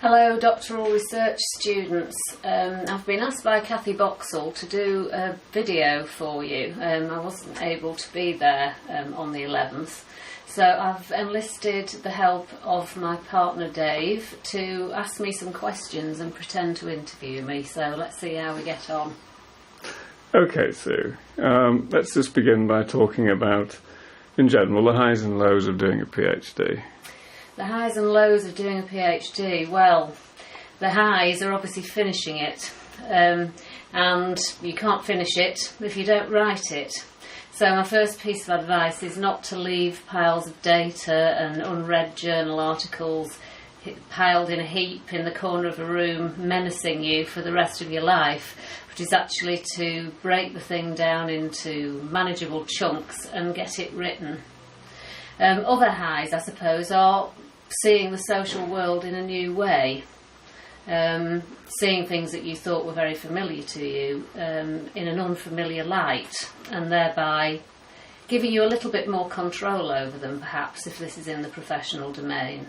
Hello, doctoral research students. I've been asked by Kathy Boxall to do a video for you. I wasn't able to be there on the 11th, so I've enlisted the help of my partner Dave to ask me some questions and pretend to interview me, so let's see how we get on. Okay, Sue. Let's just begin by talking about, in general, the highs and lows of doing a PhD. The highs and lows of doing a PhD, well, the highs are obviously finishing it, and you can't finish it if you don't write it. So my first piece of advice is not to leave piles of data and unread journal articles piled in a heap in the corner of a room menacing you for the rest of your life, which is actually to break the thing down into manageable chunks and get it written. Other highs, I suppose, are seeing the social world in a new way, seeing things that you thought were very familiar to you in an unfamiliar light, and thereby giving you a little bit more control over them, perhaps, if this is in the professional domain.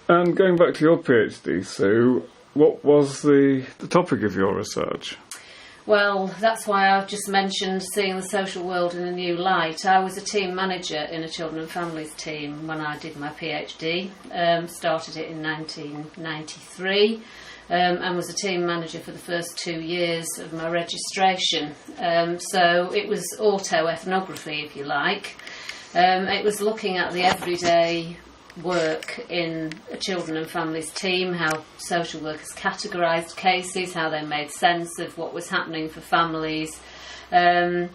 And going back to your PhD, Sue, what was the topic of your research? Well, that's why I've just mentioned seeing the social world in a new light. I was a team manager in a children and families team when I did my PhD. Started it in 1993 and was a team manager for the first 2 years of my registration. So it was autoethnography, if you like. It was looking at the everyday work in a children and families team, how social workers categorised cases, how they made sense of what was happening for families, and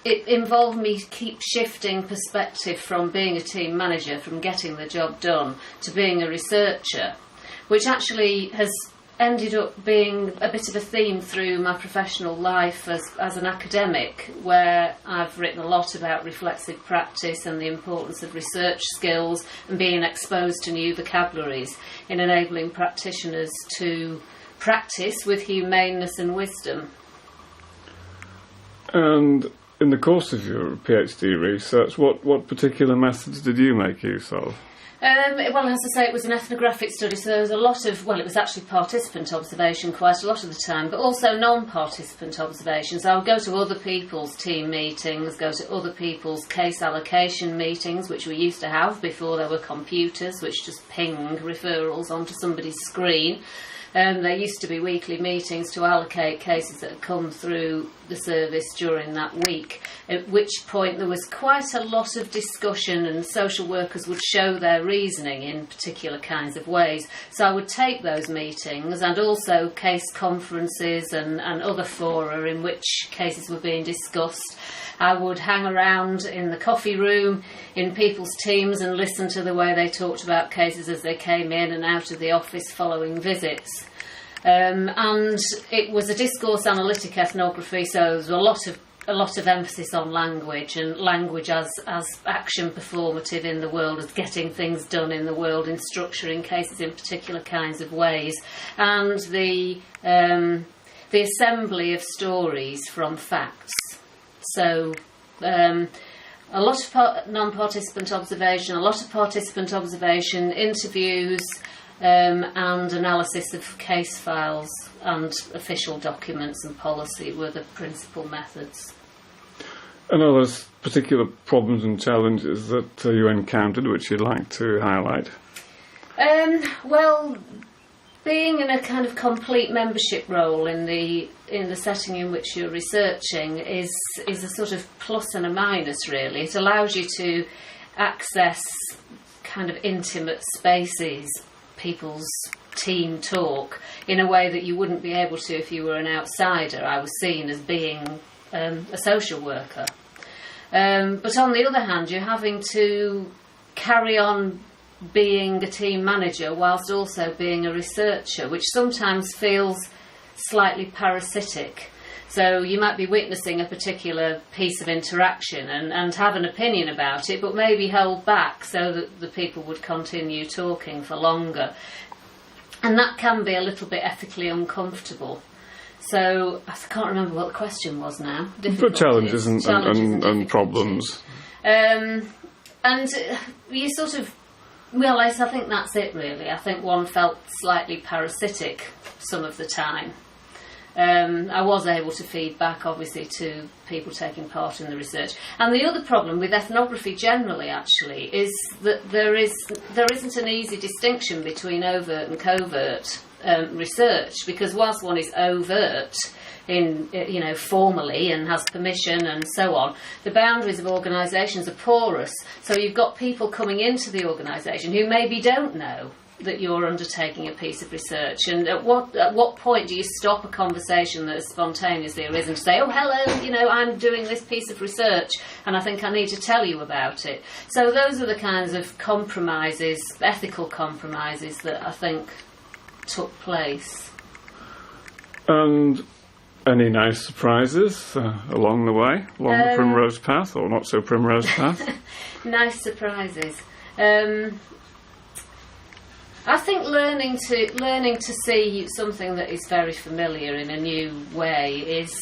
it involved me keep shifting perspective from being a team manager, from getting the job done, to being a researcher, which actually has ended up being a bit of a theme through my professional life as an academic, where I've written a lot about reflexive practice and the importance of research skills and being exposed to new vocabularies in enabling practitioners to practice with humaneness and wisdom. And in the course of your PhD research, what particular methods did you make use of? Well, as I say, it was an ethnographic study, so there was a lot of, well, it was actually participant observation quite a lot of the time, but also non-participant observations. I would go to other people's team meetings, go to other people's case allocation meetings, which we used to have before there were computers, which just pinged referrals onto somebody's screen. There used to be weekly meetings to allocate cases that had come through the service during that week, at which point there was quite a lot of discussion and social workers would show their reasoning in particular kinds of ways. So I would take those meetings and also case conferences and other fora in which cases were being discussed. I would hang around in the coffee room in people's teams and listen to the way they talked about cases as they came in and out of the office following visits. And it was a discourse analytic ethnography, so there was a lot of emphasis on language, and language as action performative in the world, as getting things done in the world, in structuring cases in particular kinds of ways, and the assembly of stories from facts. So a lot of non-participant observation, a lot of participant observation, interviews, and analysis of case files and official documents and policy were the principal methods. And are there particular problems and challenges that you encountered which you'd like to highlight? Well, being in a kind of complete membership role in the setting in which you're researching is a sort of plus and a minus, really. It allows you to access kind of intimate spaces, people's team talk, in a way that you wouldn't be able to if you were an outsider. I was seen as being a social worker. But on the other hand, you're having to carry on being a team manager whilst also being a researcher, which sometimes feels slightly parasitic. So you might be witnessing a particular piece of interaction and have an opinion about it, but maybe hold back so that the people would continue talking for longer. And that can be a little bit ethically uncomfortable. So I can't remember what the question was now. But challenges and problems. And you sort of Well, I think that's it really. I think one felt slightly parasitic some of the time. I was able to feed back, obviously, to people taking part in the research. And the other problem with ethnography generally, actually, is that there isn't an easy distinction between overt and covert research, because whilst one is overt in, formally and has permission and so on, the boundaries of organisations are porous. So you've got people coming into the organisation who maybe don't know that you're undertaking a piece of research, and at what point do you stop a conversation that has spontaneously arisen to say, oh hello, I'm doing this piece of research and I think I need to tell you about it. So those are the kinds of compromises, ethical compromises, that I think took place. And any nice surprises along the way, along the primrose path, or not so primrose path? Nice surprises. I think learning to see something that is very familiar in a new way is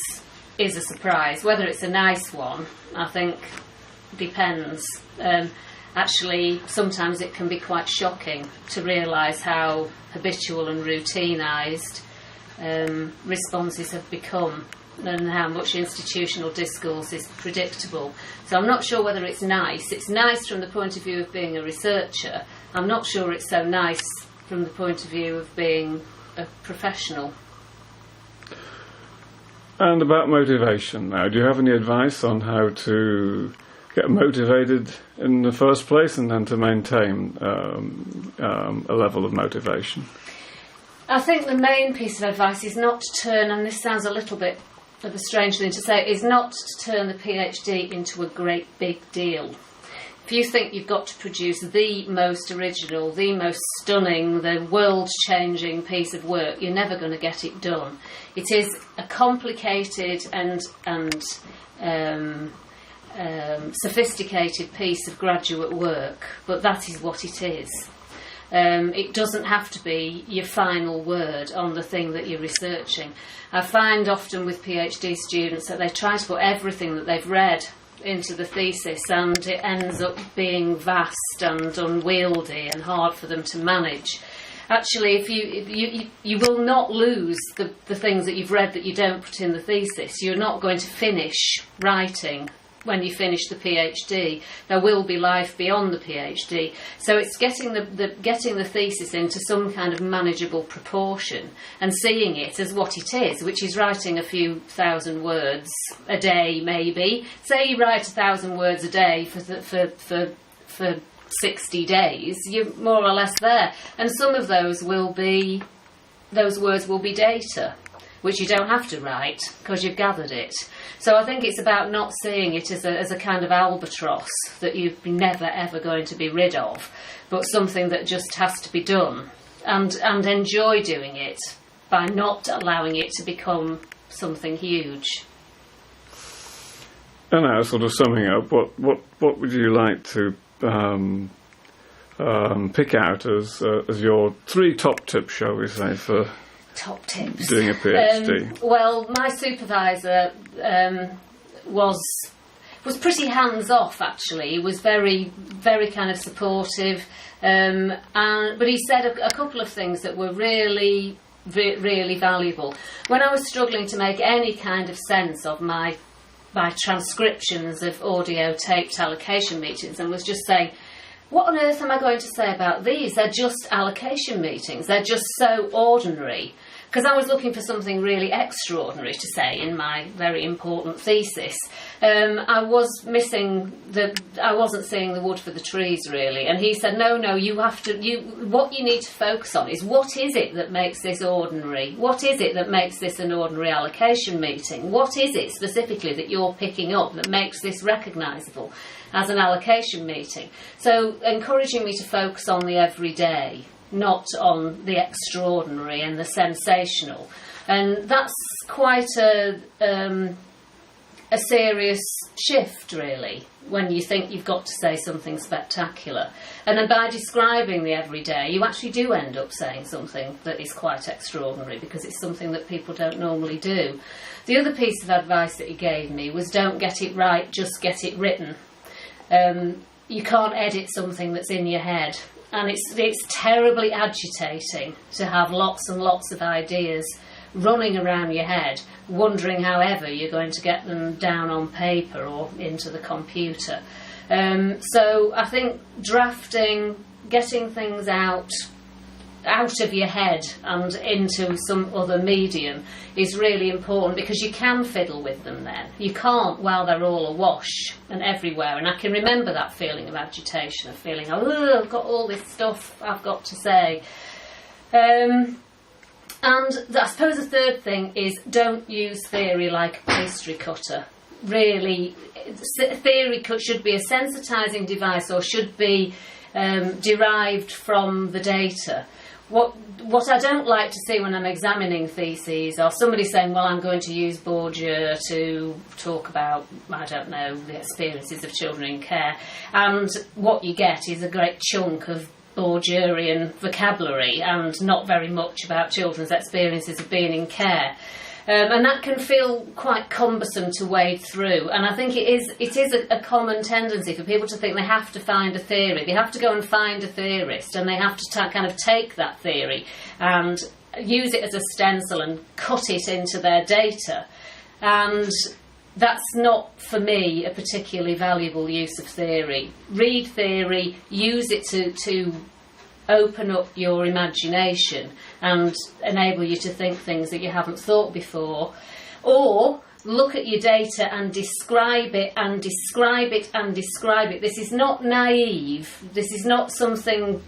a surprise. Whether it's a nice one, I think, depends. Actually, sometimes it can be quite shocking to realise how habitual and routinized responses have become, and how much institutional discourse is predictable. So I'm not sure whether it's nice. It's nice from the point of view of being a researcher. I'm not sure it's so nice from the point of view of being a professional. And about motivation now, do you have any advice on how to get motivated in the first place and then to maintain a level of motivation? I think the main piece of advice is not to turn, and this sounds a little bit of a strange thing to say, is not to turn the PhD into a great big deal. If you think you've got to produce the most original, the most stunning, the world-changing piece of work, you're never going to get it done. It is a complicated and sophisticated piece of graduate work, but that is what it is. It doesn't have to be your final word on the thing that you're researching. I find often with PhD students that they try to put everything that they've read into the thesis, and it ends up being vast and unwieldy and hard for them to manage. Actually, if you will not lose the things that you've read that you don't put in the thesis. You're not going to finish writing when you finish the PhD. There will be life beyond the PhD. So it's getting the thesis into some kind of manageable proportion and seeing it as what it is, which is writing a few thousand words a day, maybe. Say you write 1,000 words a day for 60 days, you're more or less there. And some of those words will be data, which you don't have to write because you've gathered it. So I think it's about not seeing it as a kind of albatross that you're never ever going to be rid of, but something that just has to be done, and enjoy doing it by not allowing it to become something huge. And now, sort of summing up, what would you like to pick out as your 3 top tips, shall we say, for top tips doing a PhD? Well, my supervisor was pretty hands off. Actually, he was very, very kind of supportive, but he said a couple of things that were really, really valuable. When I was struggling to make any kind of sense of my transcriptions of audio taped allocation meetings, and was just saying, what on earth am I going to say about these? They're just allocation meetings. They're just so ordinary. Because I was looking for something really extraordinary to say in my very important thesis. I wasn't seeing the wood for the trees, really. And he said, no, what you need to focus on is, what is it that makes this ordinary? What is it that makes this an ordinary allocation meeting? What is it specifically that you're picking up that makes this recognisable as an allocation meeting? So encouraging me to focus on the everyday, not on the extraordinary and the sensational. And that's quite a serious shift, really, when you think you've got to say something spectacular. And then by describing the everyday, you actually do end up saying something that is quite extraordinary, because it's something that people don't normally do. The other piece of advice that he gave me was, don't get it right, just get it written. You can't edit something that's in your head. And it's terribly agitating to have lots and lots of ideas running around your head, wondering however you're going to get them down on paper or into the computer. So I think drafting, getting things out of your head and into some other medium is really important, because you can fiddle with them then. You can't while they're all awash and everywhere. And I can remember that feeling of agitation, of feeling, oh, I've got all this stuff I've got to say. And I suppose the third thing is, don't use theory like a pastry cutter. Really, theory should be a sensitising device, or should be derived from the data. What I don't like to see when I'm examining theses are somebody saying, well, I'm going to use Bourdieu to talk about, I don't know, the experiences of children in care, and what you get is a great chunk of Bourdieuian vocabulary and not very much about children's experiences of being in care. And that can feel quite cumbersome to wade through. And I think it is a common tendency for people to think they have to find a theory. They have to go and find a theorist, and they have to kind of take that theory and use it as a stencil and cut it into their data. And that's not, for me, a particularly valuable use of theory. Read theory, use it to open up your imagination and enable you to think things that you haven't thought before, or look at your data and describe it and describe it and describe it. This is not naive. This is not something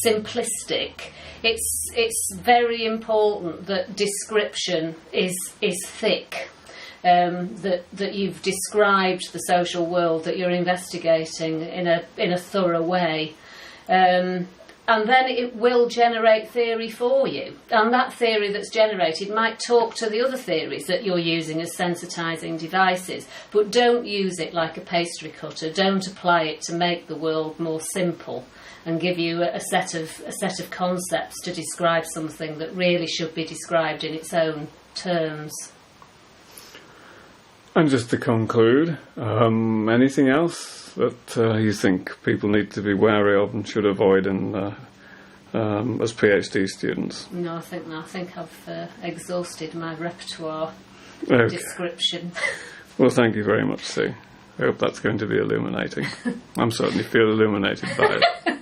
simplistic. It's very important that description is thick. That you've described the social world that you're investigating in a thorough way. And then it will generate theory for you. And that theory that's generated might talk to the other theories that you're using as sensitising devices. But don't use it like a pastry cutter. Don't apply it to make the world more simple and give you a set of concepts to describe something that really should be described in its own terms. And just to conclude, anything else that you think people need to be wary of and should avoid as PhD students? No, I think I've exhausted my repertoire description. Well, thank you very much, Sue. I hope that's going to be illuminating. I'm certainly feel illuminated by it.